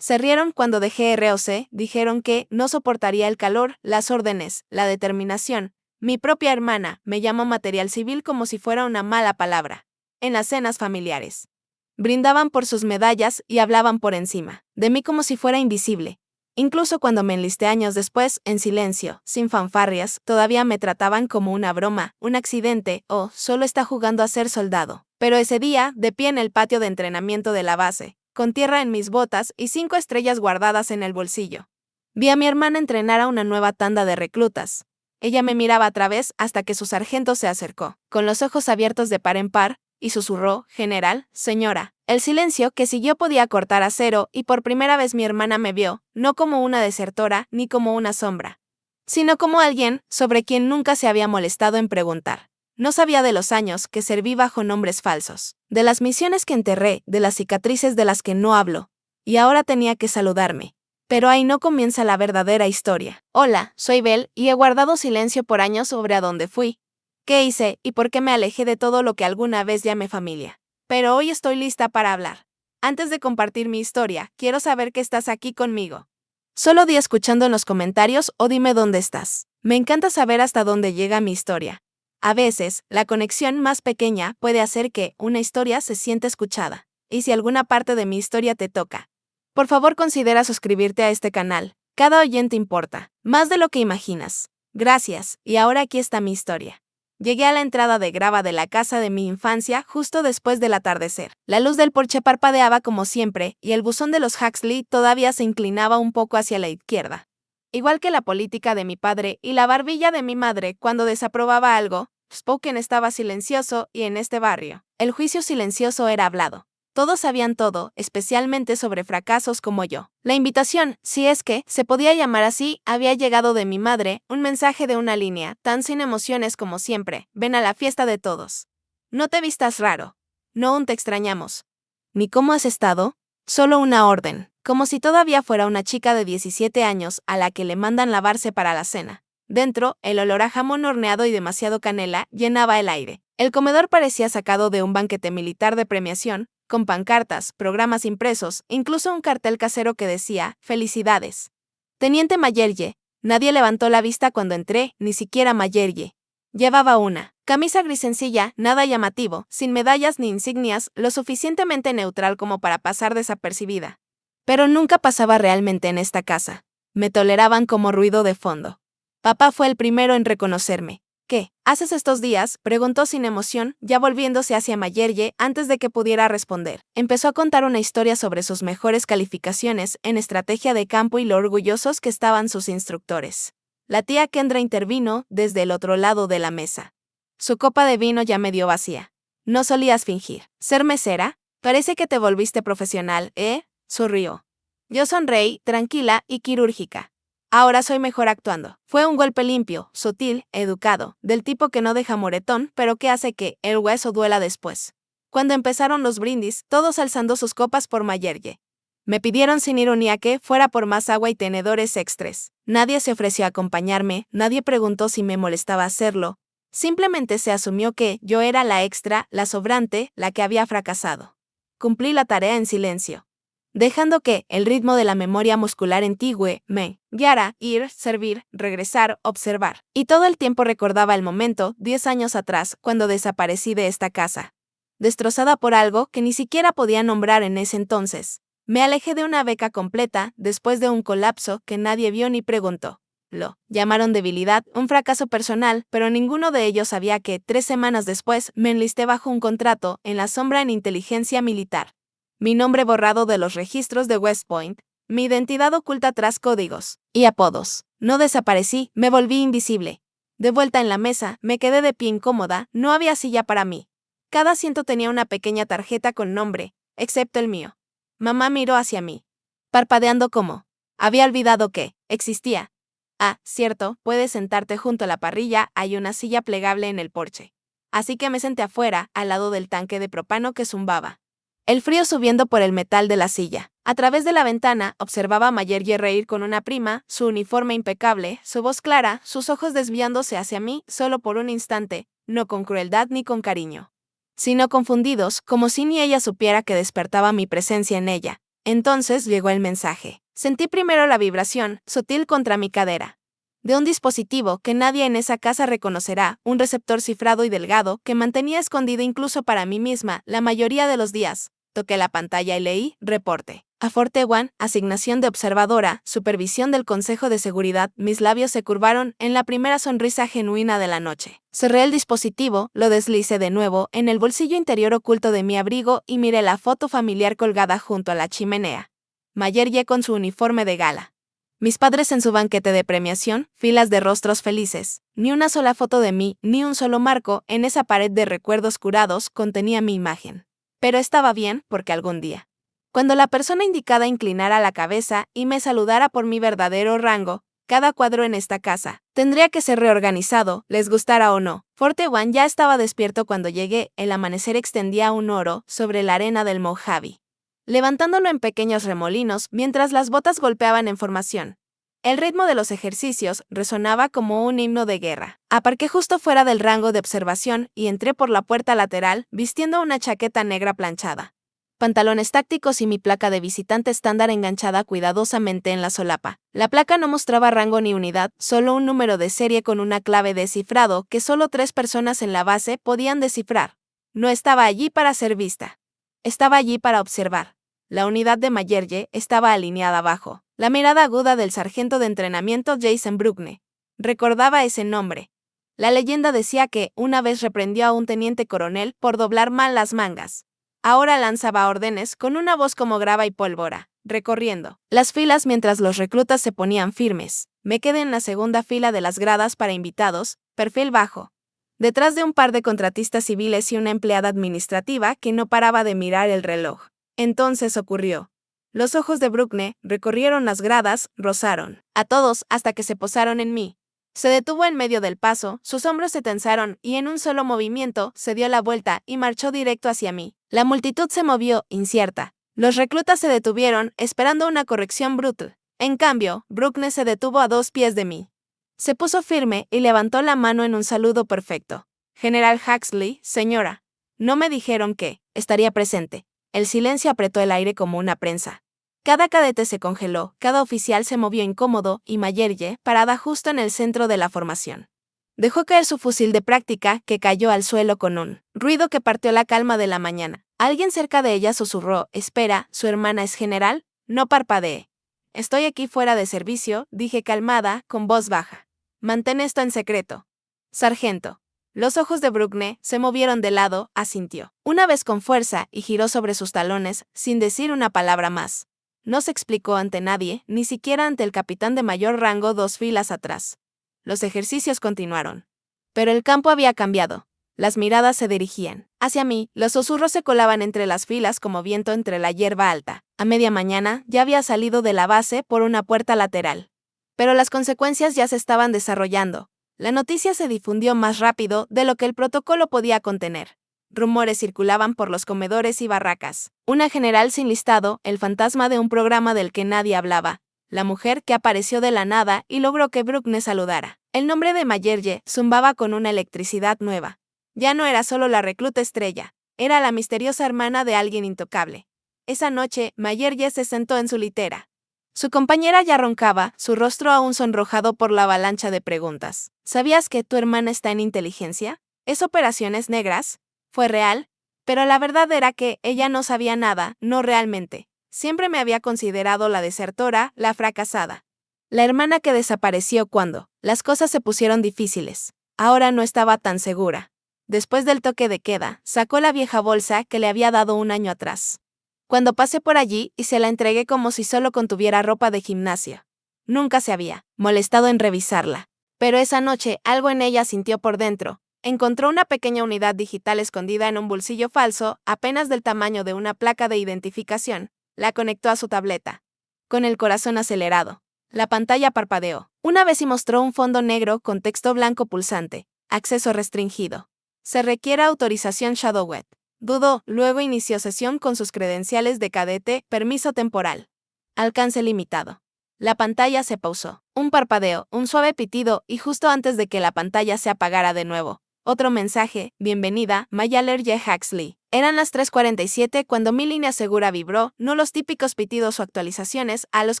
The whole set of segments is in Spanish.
Se rieron cuando dejé ROC, dijeron que no soportaría el calor, las órdenes, la determinación. Mi propia hermana me llamó material civil como si fuera una mala palabra. En las cenas familiares. Brindaban por sus medallas y hablaban por encima de mí como si fuera invisible. Incluso cuando me enlisté años después, en silencio, sin fanfarrias, todavía me trataban como una broma, un accidente o solo está jugando a ser soldado. Pero ese día, de pie en el patio de entrenamiento de la base, con tierra en mis botas y 5 estrellas guardadas en el bolsillo, vi a mi hermana entrenar a una nueva tanda de reclutas. Ella me miraba a través hasta que su sargento se acercó, con los ojos abiertos de par en par, y susurró: «General, señora». El silencio que siguió podía cortar a cero y por primera vez mi hermana me vio, no como una desertora ni como una sombra, sino como alguien sobre quien nunca se había molestado en preguntar. No sabía de los años que serví bajo nombres falsos, de las misiones que enterré, de las cicatrices de las que no hablo, y ahora tenía que saludarme. Pero ahí no comienza la verdadera historia. Hola, soy Belle y he guardado silencio por años sobre a dónde fui, qué hice y por qué me alejé de todo lo que alguna vez llamé familia. Pero hoy estoy lista para hablar. Antes de compartir mi historia, quiero saber que estás aquí conmigo. Solo di escuchando en los comentarios o dime dónde estás. Me encanta saber hasta dónde llega mi historia. A veces, la conexión más pequeña puede hacer que una historia se sienta escuchada. Y si alguna parte de mi historia te toca, por favor considera suscribirte a este canal. Cada oyente importa, más de lo que imaginas. Gracias, y ahora aquí está mi historia. Llegué a la entrada de grava de la casa de mi infancia justo después del atardecer. La luz del porche parpadeaba como siempre, y el buzón de los Huxley todavía se inclinaba un poco hacia la izquierda. Igual que la política de mi padre y la barbilla de mi madre cuando desaprobaba algo, Spoken estaba silencioso y en este barrio, el juicio silencioso era hablado. Todos sabían todo, especialmente sobre fracasos como yo. La invitación, si es que se podía llamar así, había llegado de mi madre, un mensaje de una línea, tan sin emociones como siempre: ven a la fiesta de todos. No te vistas raro. No aún te extrañamos. Ni cómo has estado. Solo una orden, como si todavía fuera una chica de 17 años a la que le mandan lavarse para la cena. Dentro, el olor a jamón horneado y demasiado canela llenaba el aire. El comedor parecía sacado de un banquete militar de premiación, con pancartas, programas impresos, incluso un cartel casero que decía: «Felicidades, Teniente Mayerye». Nadie levantó la vista cuando entré, ni siquiera Mayerye. Llevaba una camisa gris sencilla, nada llamativo, sin medallas ni insignias, lo suficientemente neutral como para pasar desapercibida. Pero nunca pasaba realmente en esta casa. Me toleraban como ruido de fondo. Papá fue el primero en reconocerme. «¿Qué haces estos días?», preguntó sin emoción, ya volviéndose hacia Mayerye antes de que pudiera responder. Empezó a contar una historia sobre sus mejores calificaciones en estrategia de campo y lo orgullosos que estaban sus instructores. La tía Kendra intervino desde el otro lado de la mesa. Su copa de vino ya medio vacía. «No solías fingir ser mesera? Parece que te volviste profesional, ¿eh?», sonrió. Yo sonreí, tranquila y quirúrgica. «Ahora soy mejor actuando». Fue un golpe limpio, sutil, educado, del tipo que no deja moretón, pero que hace que el hueso duela después. Cuando empezaron los brindis, todos alzando sus copas por Mayerye, me pidieron sin ironía que fuera por más agua y tenedores extras. Nadie se ofreció a acompañarme, nadie preguntó si me molestaba hacerlo. Simplemente se asumió que yo era la extra, la sobrante, la que había fracasado. Cumplí la tarea en silencio, dejando que el ritmo de la memoria muscular antigua me guiara: ir, servir, regresar, observar. Y todo el tiempo recordaba el momento, 10 años atrás, cuando desaparecí de esta casa, destrozada por algo que ni siquiera podía nombrar en ese entonces. Me alejé de una beca completa, después de un colapso que nadie vio ni preguntó. Lo llamaron debilidad, un fracaso personal, pero ninguno de ellos sabía que 3 semanas después me enlisté bajo un contrato en la sombra en inteligencia militar. Mi nombre borrado de los registros de West Point, mi identidad oculta tras códigos y apodos. No desaparecí, me volví invisible. De vuelta en la mesa, me quedé de pie incómoda, no había silla para mí. Cada asiento tenía una pequeña tarjeta con nombre, excepto el mío. Mamá miró hacia mí, parpadeando como había olvidado que existía. «Ah, cierto, puedes sentarte junto a la parrilla, hay una silla plegable en el porche». Así que me senté afuera, al lado del tanque de propano que zumbaba, el frío subiendo por el metal de la silla. A través de la ventana observaba a Mayerye reír con una prima, su uniforme impecable, su voz clara, sus ojos desviándose hacia mí solo por un instante, no con crueldad ni con cariño, sino confundidos, como si ni ella supiera que despertaba mi presencia en ella. Entonces llegó el mensaje. Sentí primero la vibración, sutil contra mi cadera, de un dispositivo que nadie en esa casa reconocerá, un receptor cifrado y delgado que mantenía escondido incluso para mí misma la mayoría de los días. Toqué la pantalla y leí, reporte. A Forte One, asignación de observadora, supervisión del Consejo de Seguridad. Mis labios se curvaron en la primera sonrisa genuina de la noche. Cerré el dispositivo, lo deslicé de nuevo en el bolsillo interior oculto de mi abrigo y miré la foto familiar colgada junto a la chimenea. Mayerje con su uniforme de gala. Mis padres en su banquete de premiación, filas de rostros felices. Ni una sola foto de mí, ni un solo marco en esa pared de recuerdos curados contenía mi imagen. Pero estaba bien, porque algún día, cuando la persona indicada inclinara la cabeza y me saludara por mi verdadero rango, cada cuadro en esta casa tendría que ser reorganizado, les gustara o no. Forte One ya estaba despierto cuando llegué. El amanecer extendía un oro sobre la arena del Mojave, levantándolo en pequeños remolinos mientras las botas golpeaban en formación. El ritmo de los ejercicios resonaba como un himno de guerra. Aparqué justo fuera del rango de observación y entré por la puerta lateral vistiendo una chaqueta negra planchada, pantalones tácticos y mi placa de visitante estándar enganchada cuidadosamente en la solapa. La placa no mostraba rango ni unidad, solo un número de serie con una clave de cifrado que solo 3 personas en la base podían descifrar. No estaba allí para ser vista. Estaba allí para observar. La unidad de Mayerje estaba alineada abajo. La mirada aguda del sargento de entrenamiento Jason Bruckner. Recordaba ese nombre. La leyenda decía que una vez reprendió a un teniente coronel por doblar mal las mangas. Ahora lanzaba órdenes con una voz como grava y pólvora, recorriendo las filas mientras los reclutas se ponían firmes. Me quedé en la segunda fila de las gradas para invitados, perfil bajo, detrás de un par de contratistas civiles y una empleada administrativa que no paraba de mirar el reloj. Entonces ocurrió. Los ojos de Bruckner recorrieron las gradas, rozaron a todos hasta que se posaron en mí. Se detuvo en medio del paso, sus hombros se tensaron y en un solo movimiento se dio la vuelta y marchó directo hacia mí. La multitud se movió, incierta. Los reclutas se detuvieron, esperando una corrección brutal. En cambio, Bruckner se detuvo a 2 pies de mí. Se puso firme y levantó la mano en un saludo perfecto. General Huxley, señora. No me dijeron que estaría presente. El silencio apretó el aire como una prensa. Cada cadete se congeló, cada oficial se movió incómodo y Mayerje, parada justo en el centro de la formación, dejó caer su fusil de práctica, que cayó al suelo con un ruido que partió la calma de la mañana. Alguien cerca de ella susurró: «Espera, ¿su hermana es general?» No parpadeé. «Estoy aquí fuera de servicio», dije calmada, con voz baja. «Mantén esto en secreto». «Sargento». Los ojos de Bruckner se movieron de lado, asintió una vez con fuerza y giró sobre sus talones, sin decir una palabra más. No se explicó ante nadie, ni siquiera ante el capitán de mayor rango 2 filas atrás. Los ejercicios continuaron. Pero el campo había cambiado. Las miradas se dirigían hacia mí, los susurros se colaban entre las filas como viento entre la hierba alta. A media mañana ya había salido de la base por una puerta lateral. Pero las consecuencias ya se estaban desarrollando. La noticia se difundió más rápido de lo que el protocolo podía contener. Rumores circulaban por los comedores y barracas. Una general sin listado, el fantasma de un programa del que nadie hablaba. La mujer que apareció de la nada y logró que Bruckner saludara. El nombre de Mayerje zumbaba con una electricidad nueva. Ya no era solo la recluta estrella, era la misteriosa hermana de alguien intocable. Esa noche, Mayerje se sentó en su litera. Su compañera ya roncaba, su rostro aún sonrojado por la avalancha de preguntas. ¿Sabías que tu hermana está en inteligencia? ¿Es operaciones negras? ¿Fue real? Pero la verdad era que ella no sabía nada, no realmente. Siempre me había considerado la desertora, la fracasada. La hermana que desapareció cuando las cosas se pusieron difíciles. Ahora no estaba tan segura. Después del toque de queda, sacó la vieja bolsa que le había dado un año atrás. Cuando pasé por allí y se la entregué como si solo contuviera ropa de gimnasio. Nunca se había molestado en revisarla. Pero esa noche algo en ella sintió por dentro. Encontró una pequeña unidad digital escondida en un bolsillo falso, apenas del tamaño de una placa de identificación. La conectó a su tableta. Con el corazón acelerado, la pantalla parpadeó. Una vez y mostró un fondo negro con texto blanco pulsante. Acceso restringido. Se requiere autorización Shadowet. Dudó, luego inició sesión con sus credenciales de cadete, permiso temporal. Alcance limitado. La pantalla se pausó. Un parpadeo, un suave pitido y justo antes de que la pantalla se apagara de nuevo, Otro mensaje, bienvenida, Mayaler J. Huxley. Eran las 3:47 cuando mi línea segura vibró, no los típicos pitidos o actualizaciones a los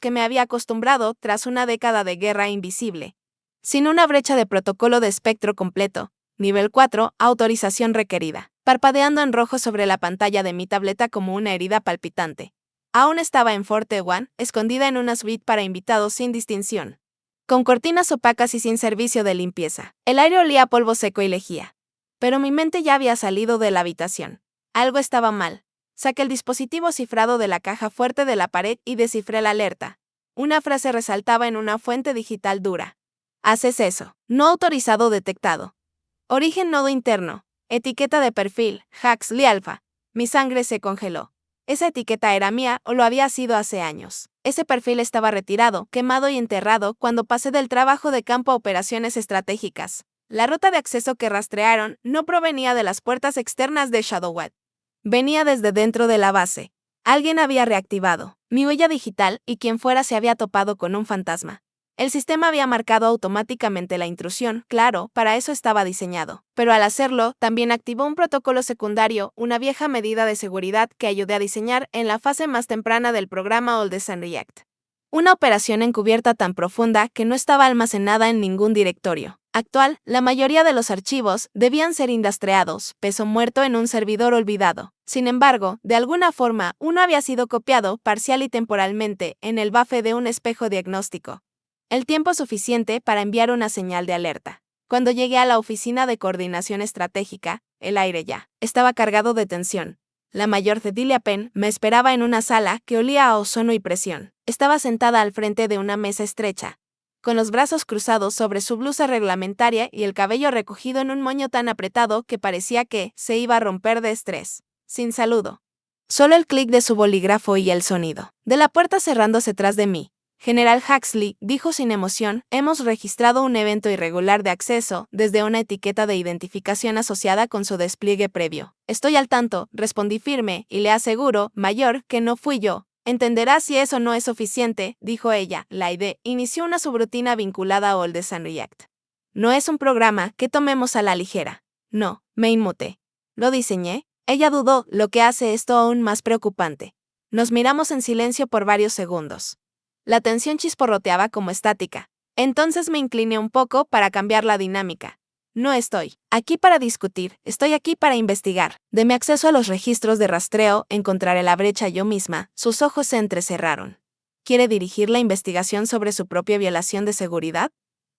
que me había acostumbrado tras una década de guerra invisible. Sin una brecha de protocolo de espectro completo. Nivel 4, autorización requerida. Parpadeando en rojo sobre la pantalla de mi tableta como una herida palpitante. Aún estaba en Forte One, escondida en una suite para invitados sin distinción. Con cortinas opacas y sin servicio de limpieza. El aire olía a polvo seco y lejía. Pero mi mente ya había salido de la habitación. Algo estaba mal. Saqué el dispositivo cifrado de la caja fuerte de la pared y descifré la alerta. Una frase resaltaba en una fuente digital dura. Haces eso. No autorizado detectado. Origen nodo interno. Etiqueta de perfil, Huxley Alpha. Mi sangre se congeló. Esa etiqueta era mía o lo había sido hace años. Ese perfil estaba retirado, quemado y enterrado cuando pasé del trabajo de campo a operaciones estratégicas. La ruta de acceso que rastrearon no provenía de las puertas externas de Shadowwad. Venía desde dentro de la base. Alguien había reactivado mi huella digital y quien fuera se había topado con un fantasma. El sistema había marcado automáticamente la intrusión, claro, para eso estaba diseñado. Pero al hacerlo, también activó un protocolo secundario, una vieja medida de seguridad que ayudé a diseñar en la fase más temprana del programa Oldes and React. Una operación encubierta tan profunda que no estaba almacenada en ningún directorio. Actual, la mayoría de los archivos debían ser indastreados, peso muerto en un servidor olvidado. Sin embargo, de alguna forma, uno había sido copiado, parcial y temporalmente, en el buffer de un espejo diagnóstico. El tiempo suficiente para enviar una señal de alerta. Cuando llegué a la oficina de coordinación estratégica, el aire ya estaba cargado de tensión. La mayor Cecilia Penn me esperaba en una sala que olía a ozono y presión. Estaba sentada al frente de una mesa estrecha, con los brazos cruzados sobre su blusa reglamentaria y el cabello recogido en un moño tan apretado que parecía que se iba a romper de estrés. Sin saludo. Solo el clic de su bolígrafo y el sonido de la puerta cerrándose tras de mí. General Huxley, dijo sin emoción, hemos registrado un evento irregular de acceso desde una etiqueta de identificación asociada con su despliegue previo. Estoy al tanto, respondí firme, y le aseguro, mayor, que no fui yo. Entenderá si eso no es suficiente, dijo ella. Laide inició una subrutina vinculada a Oldes and React. No es un programa que tomemos a la ligera. No, me inmuté. ¿Lo diseñé? Ella dudó, lo que hace esto aún más preocupante. Nos miramos en silencio por varios segundos. La tensión chisporroteaba como estática. Entonces me incliné un poco para cambiar la dinámica. No estoy aquí para discutir, estoy aquí para investigar. De mi acceso a los registros de rastreo, encontraré la brecha yo misma. Sus ojos se entrecerraron. ¿Quiere dirigir la investigación sobre su propia violación de seguridad?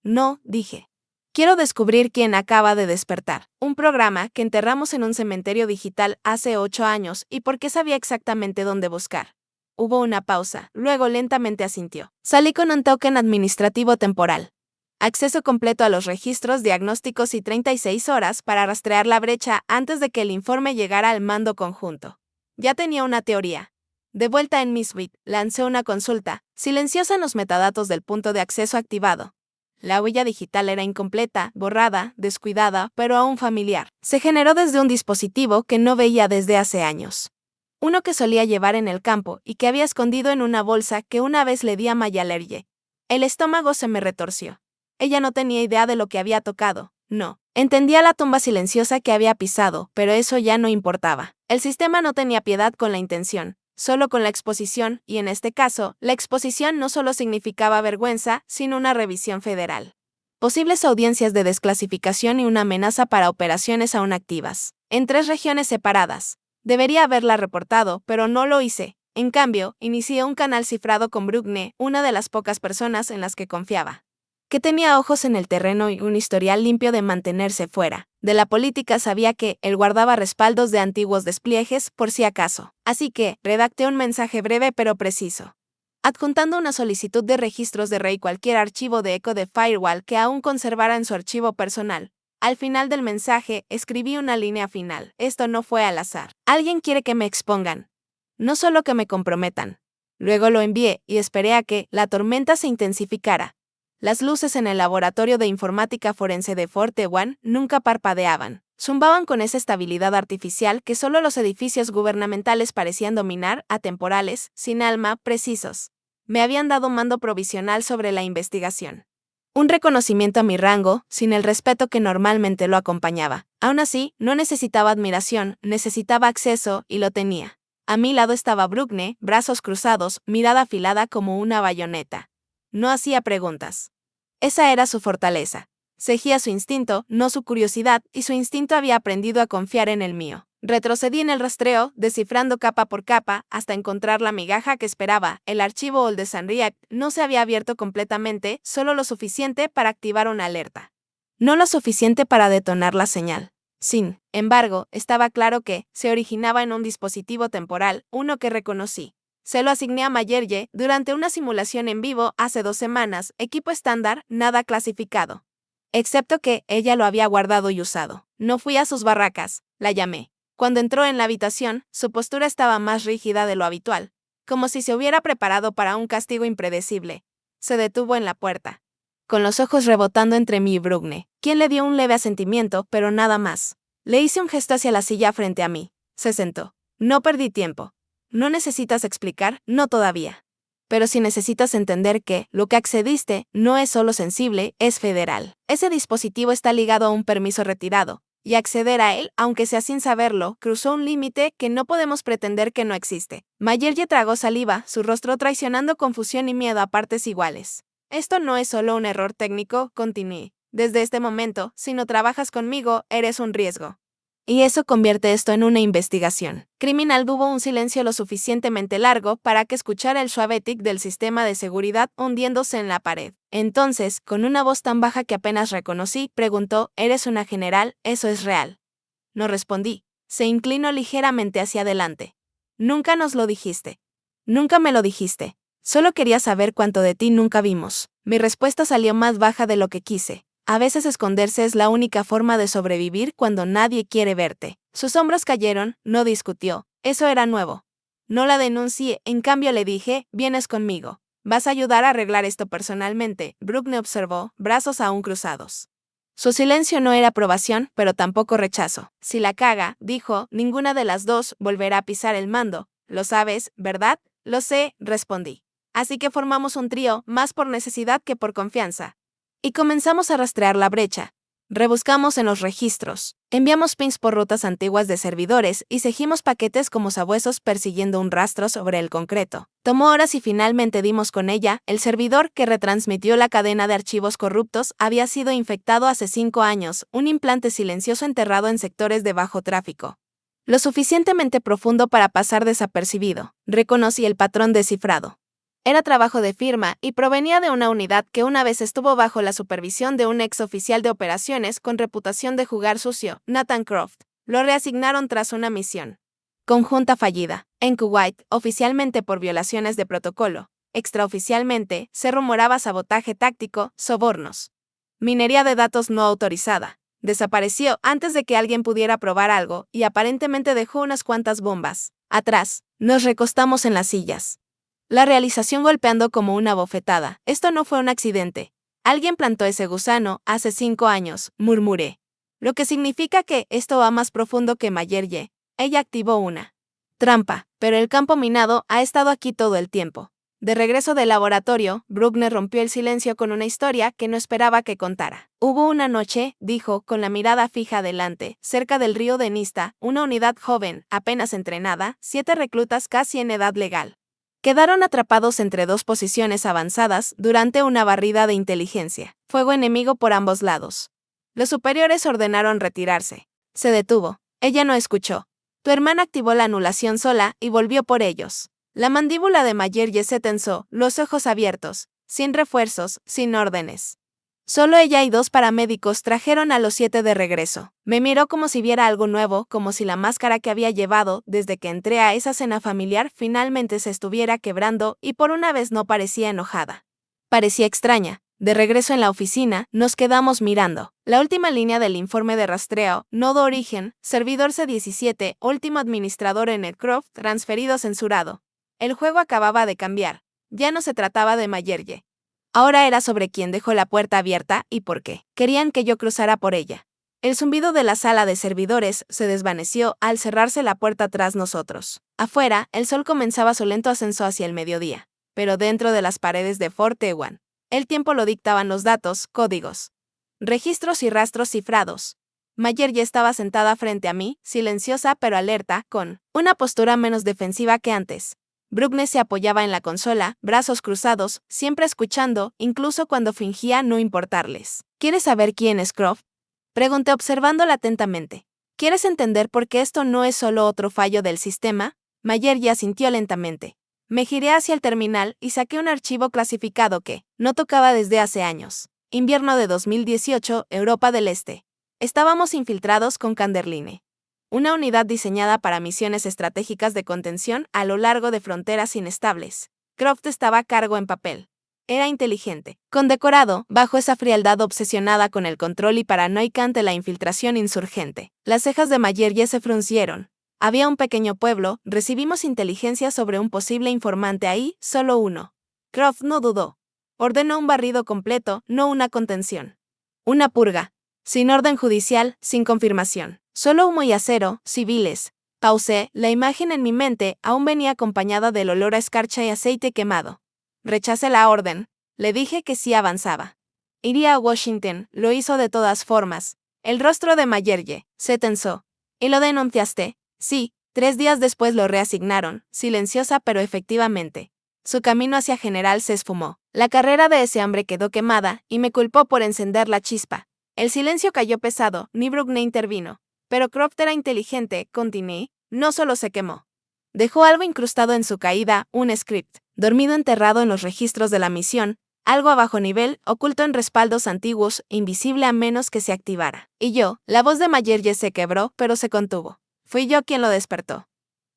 No, dije. Quiero descubrir quién acaba de despertar. Un programa que enterramos en un cementerio digital hace 8 años y por qué sabía exactamente dónde buscar. Hubo una pausa, luego lentamente asintió. Salí con un token administrativo temporal. Acceso completo a los registros diagnósticos y 36 horas para rastrear la brecha antes de que el informe llegara al mando conjunto. Ya tenía una teoría. De vuelta en mi suite, lancé una consulta, silenciosa en los metadatos del punto de acceso activado. La huella digital era incompleta, borrada, descuidada, pero aún familiar. Se generó desde un dispositivo que no veía desde hace años. Uno que solía llevar en el campo y que había escondido en una bolsa que una vez le di a Mayalerye. El estómago se me retorció. Ella no tenía idea de lo que había tocado, no. Entendía la tumba silenciosa que había pisado, pero eso ya no importaba. El sistema no tenía piedad con la intención, solo con la exposición, y en este caso, la exposición no solo significaba vergüenza, sino una revisión federal. Posibles audiencias de desclasificación y una amenaza para operaciones aún activas, en 3 regiones separadas. Debería haberla reportado, pero no lo hice. En cambio, inicié un canal cifrado con Brugne, una de las pocas personas en las que confiaba. Que tenía ojos en el terreno y un historial limpio de mantenerse fuera. De la política sabía que él guardaba respaldos de antiguos despliegues por si acaso. Así que, redacté un mensaje breve pero preciso. Adjuntando una solicitud de registros de Rey cualquier archivo de eco de Firewall que aún conservara en su archivo personal. Al final del mensaje, escribí una línea final. Esto no fue al azar. Alguien quiere que me expongan. No solo que me comprometan. Luego lo envié y esperé a que la tormenta se intensificara. Las luces en el laboratorio de informática forense de Forte One nunca parpadeaban. Zumbaban con esa estabilidad artificial que solo los edificios gubernamentales parecían dominar, atemporales, sin alma, precisos. Me habían dado mando provisional sobre la investigación. Un reconocimiento a mi rango, sin el respeto que normalmente lo acompañaba. Aún así, no necesitaba admiración, necesitaba acceso, y lo tenía. A mi lado estaba Bruckner, brazos cruzados, mirada afilada como una bayoneta. No hacía preguntas. Esa era su fortaleza. Seguía su instinto, no su curiosidad, y su instinto había aprendido a confiar en el mío. Retrocedí en el rastreo, descifrando capa por capa, hasta encontrar la migaja que esperaba. El archivo Old de Sanriac no se había abierto completamente, solo lo suficiente para activar una alerta. No lo suficiente para detonar la señal. Sin embargo, estaba claro que se originaba en un dispositivo temporal, uno que reconocí. Se lo asigné a Mayerje durante una simulación en vivo hace 2 semanas, equipo estándar, nada clasificado. Excepto que ella lo había guardado y usado. No fui a sus barracas, la llamé. Cuando entró en la habitación, su postura estaba más rígida de lo habitual, como si se hubiera preparado para un castigo impredecible. Se detuvo en la puerta, con los ojos rebotando entre mí y Bruckner, quien le dio un leve asentimiento, pero nada más. Le hice un gesto hacia la silla frente a mí. Se sentó. No perdí tiempo. No necesitas explicar, no todavía. Pero si necesitas entender que lo que accediste no es solo sensible, es federal. Ese dispositivo está ligado a un permiso retirado, y acceder a él, aunque sea sin saberlo, cruzó un límite que no podemos pretender que no existe. Mayerje tragó saliva, su rostro traicionando confusión y miedo a partes iguales. Esto no es solo un error técnico, continué. Desde este momento, si no trabajas conmigo, eres un riesgo. Y eso convierte esto en una investigación criminal. Hubo un silencio lo suficientemente largo para que escuchara el suave tic del sistema de seguridad hundiéndose en la pared. Entonces, con una voz tan baja que apenas reconocí, preguntó: ¿Eres una general? ¿Eso es real? No respondí. Se inclinó ligeramente hacia adelante. Nunca nos lo dijiste. Nunca me lo dijiste. Solo quería saber cuánto de ti nunca vimos. Mi respuesta salió más baja de lo que quise. A veces esconderse es la única forma de sobrevivir cuando nadie quiere verte. Sus hombros cayeron, no discutió. Eso era nuevo. No la denuncié, en cambio le dije: vienes conmigo. Vas a ayudar a arreglar esto personalmente. Bruckner observó, brazos aún cruzados. Su silencio no era aprobación, pero tampoco rechazo. Si la caga, dijo, ninguna de las dos volverá a pisar el mando. Lo sabes, ¿verdad? Lo sé, respondí. Así que formamos un trío, más por necesidad que por confianza. Y comenzamos a rastrear la brecha. Rebuscamos en los registros, enviamos pings por rutas antiguas de servidores y seguimos paquetes como sabuesos persiguiendo un rastro sobre el concreto. Tomó horas y finalmente dimos con ella. El servidor que retransmitió la cadena de archivos corruptos había sido infectado hace 5 años, un implante silencioso enterrado en sectores de bajo tráfico. Lo suficientemente profundo para pasar desapercibido. Reconocí el patrón descifrado. Era trabajo de firma y provenía de una unidad que una vez estuvo bajo la supervisión de un ex oficial de operaciones con reputación de jugar sucio, Nathan Croft. Lo reasignaron tras una misión conjunta fallida en Kuwait, oficialmente por violaciones de protocolo. Extraoficialmente, se rumoraba sabotaje táctico, sobornos. Minería de datos no autorizada. Desapareció antes de que alguien pudiera probar algo y aparentemente dejó unas cuantas bombas. Atrás, nos recostamos en las sillas. La realización golpeando como una bofetada. Esto no fue un accidente. Alguien plantó ese gusano hace 5 años, murmuré. Lo que significa que esto va más profundo que Mayerje. Ella activó una trampa, pero el campo minado ha estado aquí todo el tiempo. De regreso del laboratorio, Bruckner rompió el silencio con una historia que no esperaba que contara. Hubo una noche, dijo, con la mirada fija adelante, cerca del río de Nista, una unidad joven, apenas entrenada, 7 reclutas casi en edad legal. Quedaron atrapados entre 2 posiciones avanzadas durante una barrida de inteligencia. Fuego enemigo por ambos lados. Los superiores ordenaron retirarse. Se detuvo. Ella no escuchó. Tu hermana activó la anulación sola y volvió por ellos. La mandíbula de Mayerje se tensó, los ojos abiertos, sin refuerzos, sin órdenes. Solo ella y 2 paramédicos trajeron a los 7 de regreso. Me miró como si viera algo nuevo, como si la máscara que había llevado desde que entré a esa cena familiar finalmente se estuviera quebrando y por una vez no parecía enojada. Parecía extraña. De regreso en la oficina, nos quedamos mirando. La última línea del informe de rastreo, nodo origen, servidor C17, último administrador en el Croft, transferido censurado. El juego acababa de cambiar. Ya no se trataba de Mayerje. Ahora era sobre quién dejó la puerta abierta y por qué. Querían que yo cruzara por ella. El zumbido de la sala de servidores se desvaneció al cerrarse la puerta tras nosotros. Afuera, el sol comenzaba su lento ascenso hacia el mediodía, pero dentro de las paredes de Fort Ewan, El tiempo lo dictaban los datos, códigos, registros y rastros cifrados. Mayerje estaba sentada frente a mí, silenciosa pero alerta, con una postura menos defensiva que antes. Bruckner se apoyaba en la consola, brazos cruzados, siempre escuchando, incluso cuando fingía no importarles. ¿Quieres saber quién es Croft? Pregunté observándola atentamente. ¿Quieres entender por qué esto no es solo otro fallo del sistema? Mayerje asintió lentamente. Me giré hacia el terminal y saqué un archivo clasificado que no tocaba desde hace años. Invierno de 2018, Europa del Este. Estábamos infiltrados con Kanderline, una unidad diseñada para misiones estratégicas de contención a lo largo de fronteras inestables. Croft estaba a cargo en papel. Era inteligente, condecorado, bajo esa frialdad obsesionada con el control y paranoica ante la infiltración insurgente. Las cejas de Mayerje se fruncieron. Había un pequeño pueblo, recibimos inteligencia sobre un posible informante ahí, solo uno. Croft no dudó. Ordenó un barrido completo, no una contención. Una purga. Sin orden judicial, sin confirmación. Solo humo y acero, civiles. Pausé, la imagen en mi mente aún venía acompañada del olor a escarcha y aceite quemado. Rechacé la orden. Le dije que sí avanzaba. Iría a Washington, lo hizo de todas formas. El rostro de Mayerje se tensó. ¿Y lo denunciaste? Sí, 3 días después lo reasignaron, silenciosa pero efectivamente. Su camino hacia general se esfumó. La carrera de ese hombre quedó quemada y me culpó por encender la chispa. El silencio cayó pesado, ni Bruckner intervino. Pero Croft era inteligente, continué, no solo se quemó. Dejó algo incrustado en su caída, un script, dormido enterrado en los registros de la misión, algo a bajo nivel, oculto en respaldos antiguos, invisible a menos que se activara. Y yo, la voz de Mayerje se quebró, pero se contuvo. Fui yo quien lo despertó.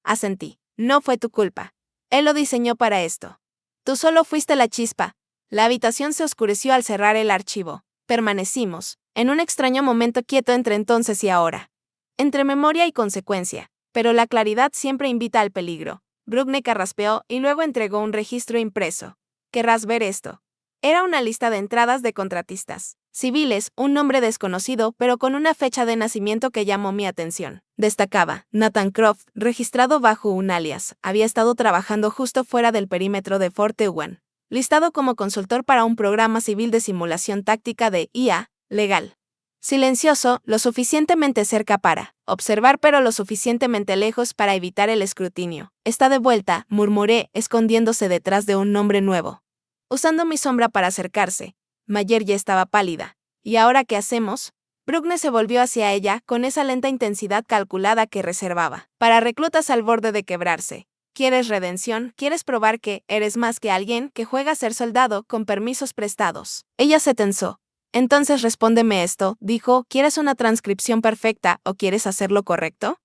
Asentí. No fue tu culpa. Él lo diseñó para esto. Tú solo fuiste la chispa. La habitación se oscureció al cerrar el archivo. Permanecimos, en un extraño momento quieto entre entonces y ahora. Entre memoria y consecuencia. Pero la claridad siempre invita al peligro. Bruckner carraspeó y luego entregó un registro impreso. ¿Querrás ver esto? Era una lista de entradas de contratistas. Civiles, un nombre desconocido, pero con una fecha de nacimiento que llamó mi atención. Destacaba, Nathan Croft, registrado bajo un alias, había estado trabajando justo fuera del perímetro de Fort Ewan. Listado como consultor para un programa civil de simulación táctica de IA, legal. Silencioso, lo suficientemente cerca para observar pero lo suficientemente lejos para evitar el escrutinio. Está de vuelta, murmuré, escondiéndose detrás de un nombre nuevo. Usando mi sombra para acercarse. Mayerje estaba pálida. ¿Y ahora qué hacemos? Bruckner se volvió hacia ella con esa lenta intensidad calculada que reservaba para reclutas al borde de quebrarse. ¿Quieres redención? ¿Quieres probar que eres más que alguien que juega a ser soldado con permisos prestados? Ella se tensó. Entonces respóndeme esto, dijo, ¿quieres una transcripción perfecta o quieres hacer lo correcto?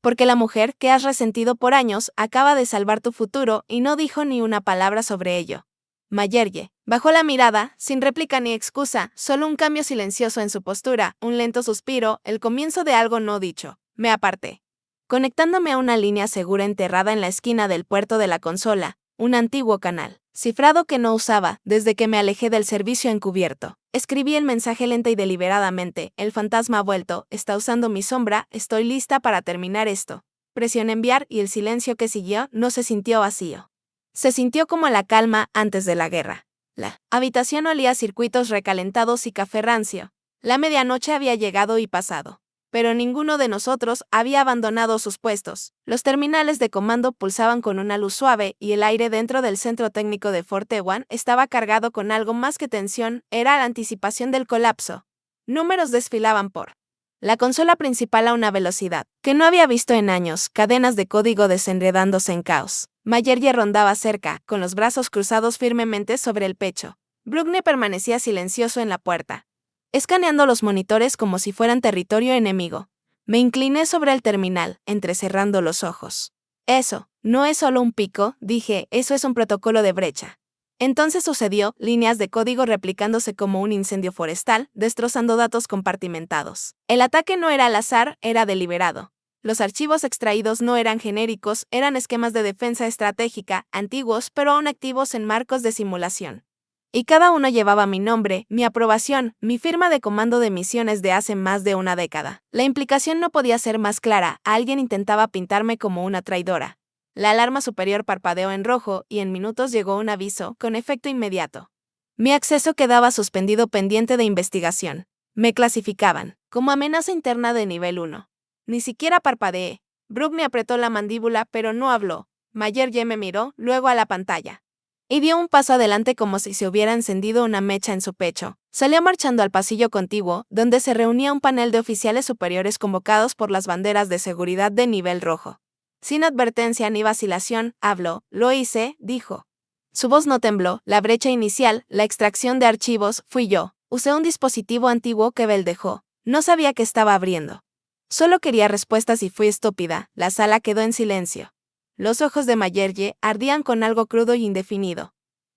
Porque la mujer que has resentido por años acaba de salvar tu futuro y no dijo ni una palabra sobre ello. Mayerje bajó la mirada, sin réplica ni excusa, solo un cambio silencioso en su postura, un lento suspiro, el comienzo de algo no dicho. Me aparté. Conectándome a una línea segura enterrada en la esquina del puerto de la consola, un antiguo canal, cifrado que no usaba desde que me alejé del servicio encubierto. Escribí el mensaje lenta y deliberadamente, el fantasma ha vuelto, está usando mi sombra, estoy lista para terminar esto. Presioné enviar y el silencio que siguió no se sintió vacío. Se sintió como la calma antes de la guerra. La habitación olía a circuitos recalentados y café rancio. La medianoche había llegado y pasado. Pero ninguno de nosotros había abandonado sus puestos. Los terminales de comando pulsaban con una luz suave y el aire dentro del centro técnico de Fort Ewan estaba cargado con algo más que tensión, era la anticipación del colapso. Números desfilaban por la consola principal a una velocidad que no había visto en años, cadenas de código desenredándose en caos. Mayerje rondaba cerca, con los brazos cruzados firmemente sobre el pecho. Bruckner permanecía silencioso en la puerta, escaneando los monitores como si fueran territorio enemigo. Me incliné sobre el terminal, entrecerrando los ojos. Eso, no es solo un pico, dije, eso es un protocolo de brecha. Entonces sucedió, líneas de código replicándose como un incendio forestal, destrozando datos compartimentados. El ataque no era al azar, era deliberado. Los archivos extraídos no eran genéricos, eran esquemas de defensa estratégica, antiguos pero aún activos en marcos de simulación. Y cada uno llevaba mi nombre, mi aprobación, mi firma de comando de misiones de hace más de una década. La implicación no podía ser más clara, alguien intentaba pintarme como una traidora. La alarma superior parpadeó en rojo y en minutos llegó un aviso, con efecto inmediato. Mi acceso quedaba suspendido pendiente de investigación. Me clasificaban como amenaza interna de nivel 1. Ni siquiera parpadeé. Brooke me apretó la mandíbula pero no habló. Mayerje me miró, luego a la pantalla. Y dio un paso adelante como si se hubiera encendido una mecha en su pecho. Salió marchando al pasillo contiguo, donde se reunía un panel de oficiales superiores convocados por las banderas de seguridad de nivel rojo. Sin advertencia ni vacilación, habló. Lo hice, dijo. Su voz no tembló. La brecha inicial, la extracción de archivos, fui yo. Usé un dispositivo antiguo que Bell dejó. No sabía que estaba abriendo. Solo quería respuestas y fui estúpida. La sala quedó en silencio. Los ojos de Mayerje ardían con algo crudo y indefinido.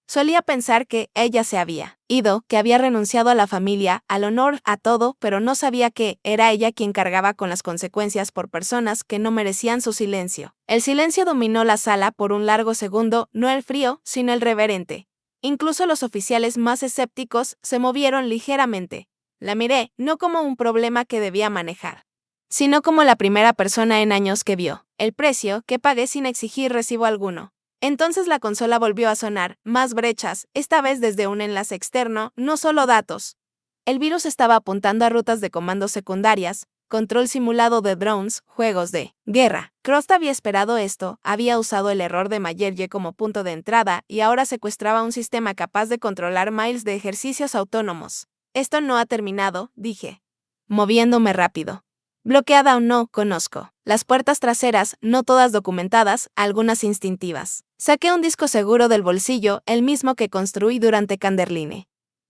Solía pensar que ella se había ido, que había renunciado a la familia, al honor, a todo, pero no sabía que era ella quien cargaba con las consecuencias por personas que no merecían su silencio. El silencio dominó la sala por un largo segundo, no el frío, sino el reverente. Incluso los oficiales más escépticos se movieron ligeramente. La miré, no como un problema que debía manejar, sino como la primera persona en años que vio el precio que pagué sin exigir recibo alguno. Entonces la consola volvió a sonar, más brechas, esta vez desde un enlace externo, no solo datos. El virus estaba apuntando a rutas de comandos secundarias, control simulado de drones, juegos de guerra. Croft había esperado esto, había usado el error de Mayerje como punto de entrada y ahora secuestraba un sistema capaz de controlar miles de ejercicios autónomos. Esto no ha terminado, dije, moviéndome rápido. Bloqueada o no, conozco las puertas traseras, no todas documentadas, algunas instintivas. Saqué un disco seguro del bolsillo, el mismo que construí durante Canderline.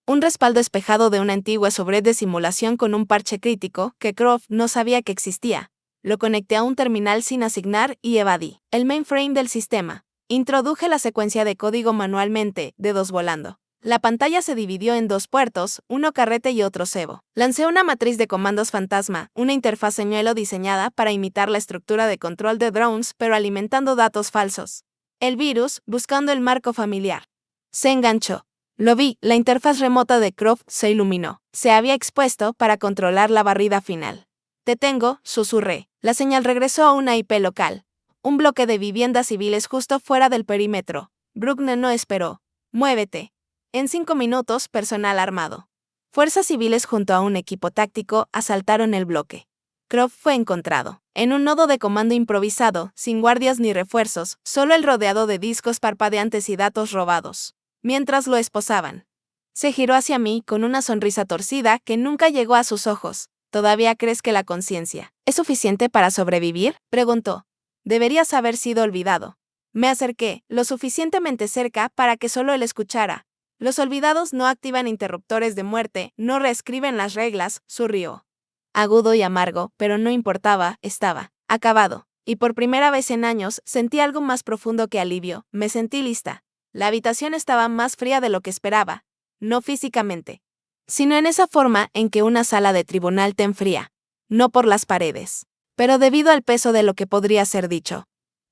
Un respaldo espejado de una antigua sobret de simulación con un parche crítico que Croft no sabía que existía. Lo conecté a un terminal sin asignar y evadí el mainframe del sistema. Introduje la secuencia de código manualmente, dedos volando. La pantalla se dividió en dos puertos, uno carrete y otro cebo. Lancé una matriz de comandos fantasma, una interfaz señuelo diseñada para imitar la estructura de control de drones pero alimentando datos falsos. El virus, buscando el marco familiar, se enganchó. Lo vi, la interfaz remota de Croft se iluminó. Se había expuesto para controlar la barrida final. Te tengo, susurré. La señal regresó a una IP local. Un bloque de viviendas civiles justo fuera del perímetro. Brooke no esperó. Muévete. En 5 minutos, personal armado. Fuerzas civiles junto a un equipo táctico asaltaron el bloque. Croft fue encontrado en un nodo de comando improvisado, sin guardias ni refuerzos, solo el rodeado de discos parpadeantes y datos robados. Mientras lo esposaban, se giró hacia mí con una sonrisa torcida que nunca llegó a sus ojos. ¿Todavía crees que la conciencia es suficiente para sobrevivir?, preguntó. Deberías haber sido olvidado. Me acerqué, lo suficientemente cerca para que solo él escuchara. Los olvidados no activan interruptores de muerte, no reescriben las reglas, sonrió. Agudo y amargo, pero no importaba, estaba acabado. Y por primera vez en años sentí algo más profundo que alivio, me sentí lista. La habitación estaba más fría de lo que esperaba, no físicamente, sino en esa forma en que una sala de tribunal te enfría, no por las paredes, pero debido al peso de lo que podría ser dicho.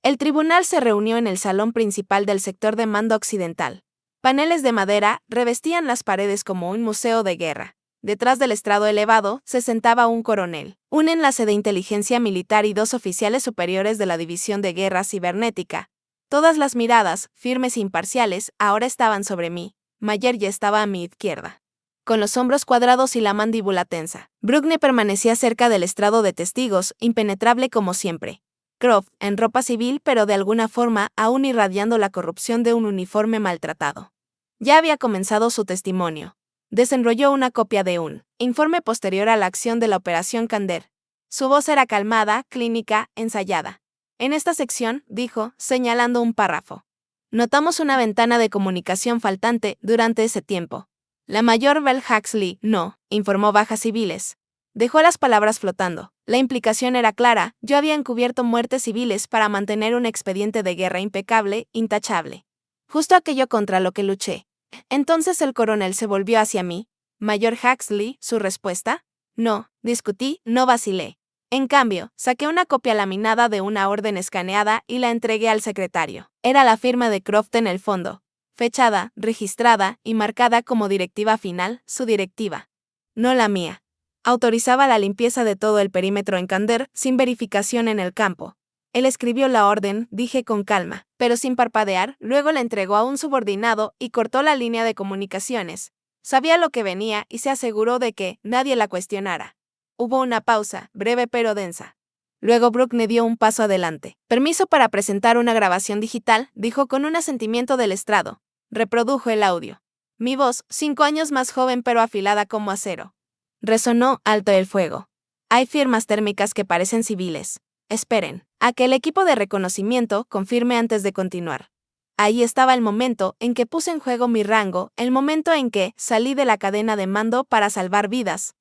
El tribunal se reunió en el salón principal del sector de mando occidental. Paneles de madera revestían las paredes como un museo de guerra. Detrás del estrado elevado se sentaba un coronel, un enlace de inteligencia militar y 2 oficiales superiores de la División de Guerra Cibernética. Todas las miradas, firmes e imparciales, ahora estaban sobre mí. Mayerje estaba a mi izquierda, con los hombros cuadrados y la mandíbula tensa. Brooke permanecía cerca del estrado de testigos, impenetrable como siempre. Croft, en ropa civil pero de alguna forma aún irradiando la corrupción de un uniforme maltratado. Ya había comenzado su testimonio. Desenrolló una copia de un informe posterior a la acción de la Operación Kander. Su voz era calmada, clínica, ensayada. En esta sección, dijo, señalando un párrafo, notamos una ventana de comunicación faltante durante ese tiempo. La mayor Bell Huxley no, informó bajas civiles. Dejó las palabras flotando. La implicación era clara, yo había encubierto muertes civiles para mantener un expediente de guerra impecable, intachable. Justo aquello contra lo que luché. Entonces el coronel se volvió hacia mí. Mayor Huxley, ¿su respuesta? No, discutí, no vacilé. En cambio, saqué una copia laminada de una orden escaneada y la entregué al secretario. Era la firma de Croft en el fondo. Fechada, registrada y marcada como directiva final, su directiva. No la mía. Autorizaba la limpieza de todo el perímetro en Kander sin verificación en el campo. Él escribió la orden, dije con calma. pero sin parpadear, luego la entregó a un subordinado y cortó la línea de comunicaciones. Sabía lo que venía y se aseguró de que nadie la cuestionara. Hubo una pausa, breve pero densa. Luego Brooke dio un paso adelante. Permiso para presentar una grabación digital, dijo con un asentimiento del estrado. Reprodujo el audio. Mi voz, 5 años más joven pero afilada como acero. Resonó alto el fuego. Hay firmas térmicas que parecen civiles. Esperen a que el equipo de reconocimiento confirme antes de continuar. Ahí estaba el momento en que puse en juego mi rango, el momento en que salí de la cadena de mando para salvar vidas.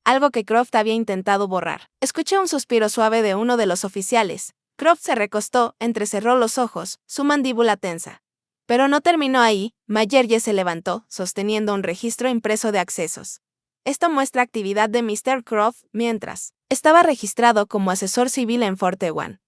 Algo que Croft había intentado borrar. Escuché un suspiro suave de uno de los oficiales. Croft se recostó, entrecerró los ojos, su mandíbula tensa. Pero no terminó ahí. Mayerje se levantó, sosteniendo un registro impreso de accesos. Esto muestra actividad de Mr. Croft mientras estaba registrado como asesor civil en Fort Ewan,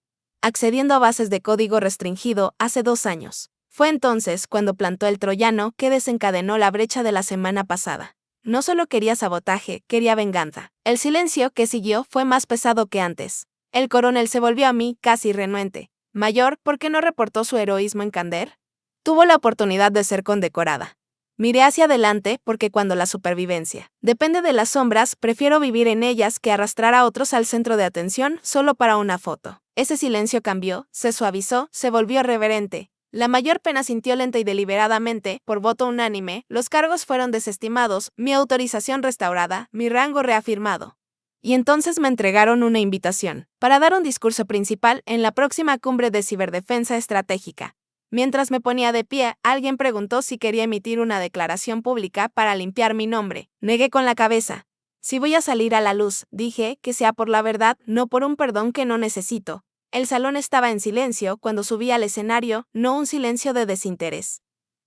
accediendo a bases de código restringido hace 2 años. Fue entonces cuando plantó el troyano que desencadenó la brecha de la semana pasada. No solo quería sabotaje, quería venganza. El silencio que siguió fue más pesado que antes. El coronel se volvió a mí, casi renuente. Mayor, ¿por qué no reportó su heroísmo en Kander? Tuvo la oportunidad de ser condecorada. Miré hacia adelante porque cuando la supervivencia depende de las sombras, prefiero vivir en ellas que arrastrar a otros al centro de atención solo para una foto. Ese silencio cambió, se suavizó, se volvió reverente. La mayor pena sintió lenta y deliberadamente, por voto unánime, los cargos fueron desestimados, mi autorización restaurada, mi rango reafirmado. Y entonces me entregaron una invitación para dar un discurso principal en la próxima cumbre de ciberdefensa estratégica. Mientras me ponía de pie, alguien preguntó si quería emitir una declaración pública para limpiar mi nombre. Negué con la cabeza. Si voy a salir a la luz, dije, que sea por la verdad, no por un perdón que no necesito. El salón estaba en silencio cuando subí al escenario, no un silencio de desinterés,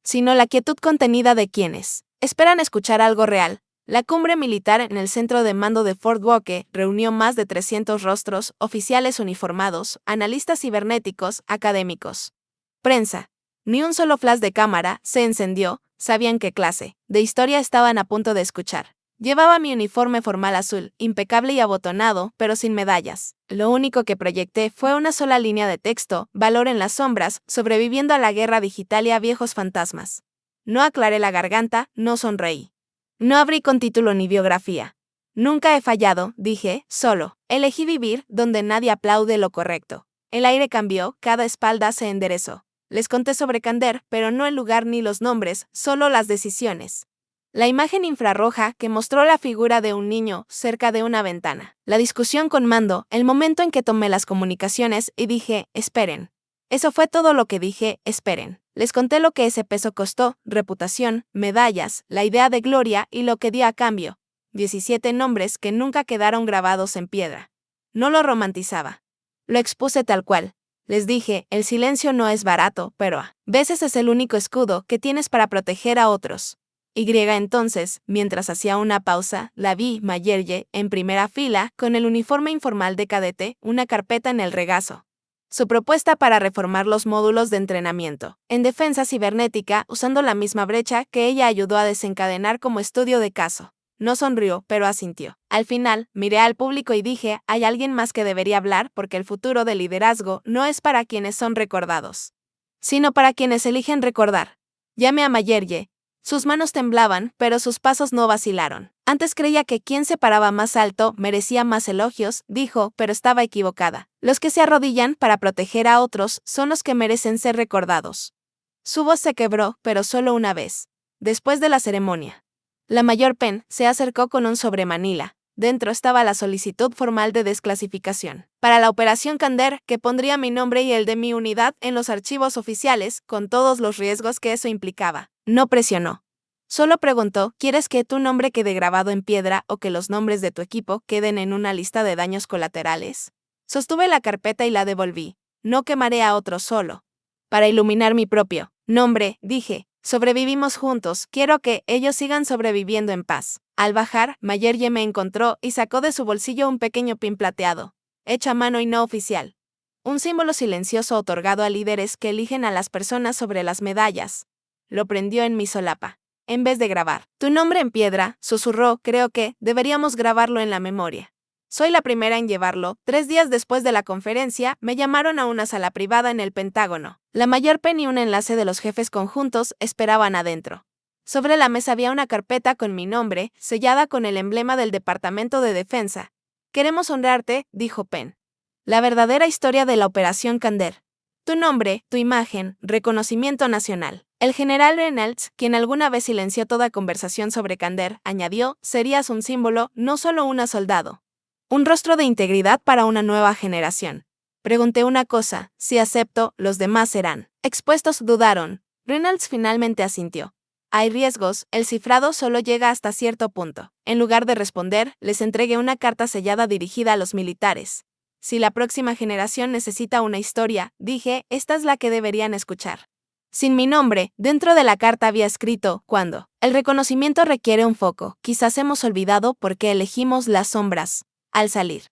sino la quietud contenida de quienes esperan escuchar algo real. La cumbre militar en el centro de mando de Fort Woke reunió más de 300 rostros, oficiales uniformados, analistas cibernéticos, académicos. Prensa. Ni un solo flash de cámara se encendió, sabían qué clase de historia estaban a punto de escuchar. Llevaba mi uniforme formal azul, impecable y abotonado, pero sin medallas. Lo único que proyecté fue una sola línea de texto, valor en las sombras, sobreviviendo a la guerra digital y a viejos fantasmas. No aclaré la garganta, no sonreí. No abrí con título ni biografía. Nunca he fallado, dije, solo. Elegí vivir donde nadie aplaude lo correcto. El aire cambió, cada espalda se enderezó. Les conté sobre Kander, pero no el lugar ni los nombres, solo las decisiones. La imagen infrarroja que mostró la figura de un niño cerca de una ventana. La discusión con mando, el momento en que tomé las comunicaciones y dije, esperen. Eso fue todo lo que dije, esperen. Les conté lo que ese peso costó, reputación, medallas, la idea de gloria y lo que di a cambio. 17 nombres que nunca quedaron grabados en piedra. No lo romantizaba. Lo expuse tal cual. Les dije, el silencio no es barato, pero a veces es el único escudo que tienes para proteger a otros. Entonces, mientras hacía una pausa, la vi, Mayerje, en primera fila, con el uniforme informal de cadete, una carpeta en el regazo. Su propuesta para reformar los módulos de entrenamiento en defensa cibernética usando la misma brecha que ella ayudó a desencadenar como estudio de caso. No sonrió, pero asintió. Al final, miré al público y dije, hay alguien más que debería hablar porque el futuro del liderazgo no es para quienes son recordados, sino para quienes eligen recordar. Llamé a Mayerje. Sus manos temblaban, pero sus pasos no vacilaron. Antes creía que quien se paraba más alto merecía más elogios, dijo, pero estaba equivocada. Los que se arrodillan para proteger a otros son los que merecen ser recordados. Su voz se quebró, pero solo una vez. Después de la ceremonia. La mayor Penn se acercó con un sobre Manila. Dentro estaba la solicitud formal de desclasificación para la operación Kander, que pondría mi nombre y el de mi unidad en los archivos oficiales, con todos los riesgos que eso implicaba. No presionó. Solo preguntó, ¿quieres que tu nombre quede grabado en piedra o que los nombres de tu equipo queden en una lista de daños colaterales? Sostuve la carpeta y la devolví. No quemaré a otro solo. Para iluminar mi propio nombre, dije, sobrevivimos juntos, quiero que ellos sigan sobreviviendo en paz. Al bajar, Mayerje me encontró y sacó de su bolsillo un pequeño pin plateado, hecho a mano y no oficial. Un símbolo silencioso otorgado a líderes que eligen a las personas sobre las medallas. Lo prendió en mi solapa. En vez de grabar tu nombre en piedra, susurró, creo que deberíamos grabarlo en la memoria. Soy la primera en llevarlo. 3 días después de la conferencia, me llamaron a una sala privada en el Pentágono. La mayor pen y un enlace de los jefes conjuntos esperaban adentro. Sobre la mesa había una carpeta con mi nombre, sellada con el emblema del Departamento de Defensa. Queremos honrarte, dijo Penn. La verdadera historia de la Operación Kander. Tu nombre, tu imagen, reconocimiento nacional. El general Reynolds, quien alguna vez silenció toda conversación sobre Kander, añadió, serías un símbolo, no solo una soldado. Un rostro de integridad para una nueva generación. Pregunté una cosa, si acepto, los demás serán. Expuestos dudaron. Reynolds finalmente asintió. Hay riesgos, el cifrado solo llega hasta cierto punto. En lugar de responder, les entregué una carta sellada dirigida a los militares. Si la próxima generación necesita una historia, dije, esta es la que deberían escuchar. Sin mi nombre, dentro de la carta había escrito, cuando. El reconocimiento requiere un foco, quizás hemos olvidado por qué elegimos las sombras. Al salir,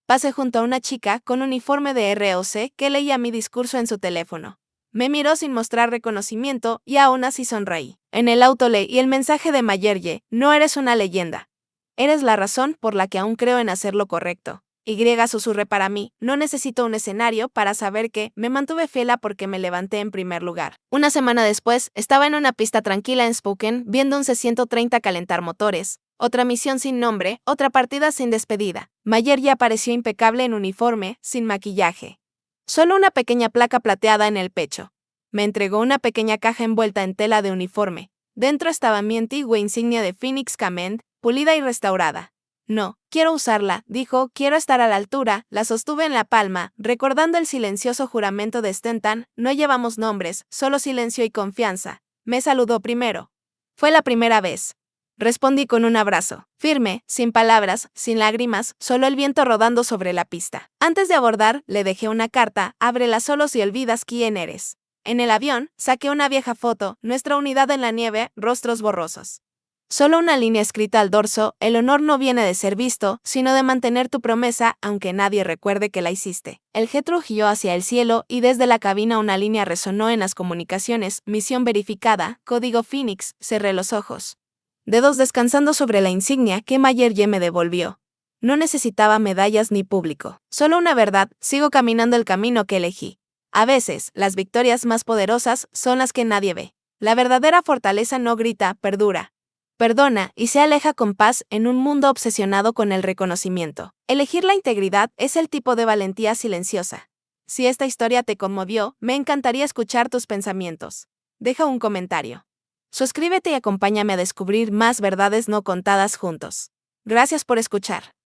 pasé junto a una chica con uniforme de ROC que leía mi discurso en su teléfono. Me miró sin mostrar reconocimiento y aún así sonreí. En el auto leí el mensaje de Mayerye, no eres una leyenda. Eres la razón por la que aún creo en hacer lo correcto. Y susurré para mí, no necesito un escenario para saber que me mantuve fiel a porque me levanté en primer lugar. Una semana después, estaba en una pista tranquila en Spokane viendo un C-130 calentar motores. Otra misión sin nombre, otra partida sin despedida. Mayerye apareció impecable en uniforme, sin maquillaje. Solo una pequeña placa plateada en el pecho. Me entregó una pequeña caja envuelta en tela de uniforme. Dentro estaba mi antigua insignia de Phoenix Command, pulida y restaurada. No, quiero usarla, dijo, quiero estar a la altura, la sostuve en la palma, recordando el silencioso juramento de Stenton, no llevamos nombres, solo silencio y confianza. Me saludó primero. Fue la primera vez. Respondí con un abrazo, firme, sin palabras, sin lágrimas, solo el viento rodando sobre la pista. Antes de abordar, le dejé una carta, ábrela solo si olvidas quién eres. En el avión, saqué una vieja foto, nuestra unidad en la nieve, rostros borrosos. Solo una línea escrita al dorso, el honor no viene de ser visto, sino de mantener tu promesa, aunque nadie recuerde que la hiciste. El jet rugió hacia el cielo y desde la cabina una línea resonó en las comunicaciones, misión verificada, código Phoenix, cerré los ojos. Dedos descansando sobre la insignia que Mayerye me devolvió. No necesitaba medallas ni público. Solo una verdad, sigo caminando el camino que elegí. A veces, las victorias más poderosas son las que nadie ve. La verdadera fortaleza no grita, perdura. Perdona y se aleja con paz en un mundo obsesionado con el reconocimiento. Elegir la integridad es el tipo de valentía silenciosa. Si esta historia te conmovió, me encantaría escuchar tus pensamientos. Deja un comentario. Suscríbete y acompáñame a descubrir más verdades no contadas juntos. Gracias por escuchar.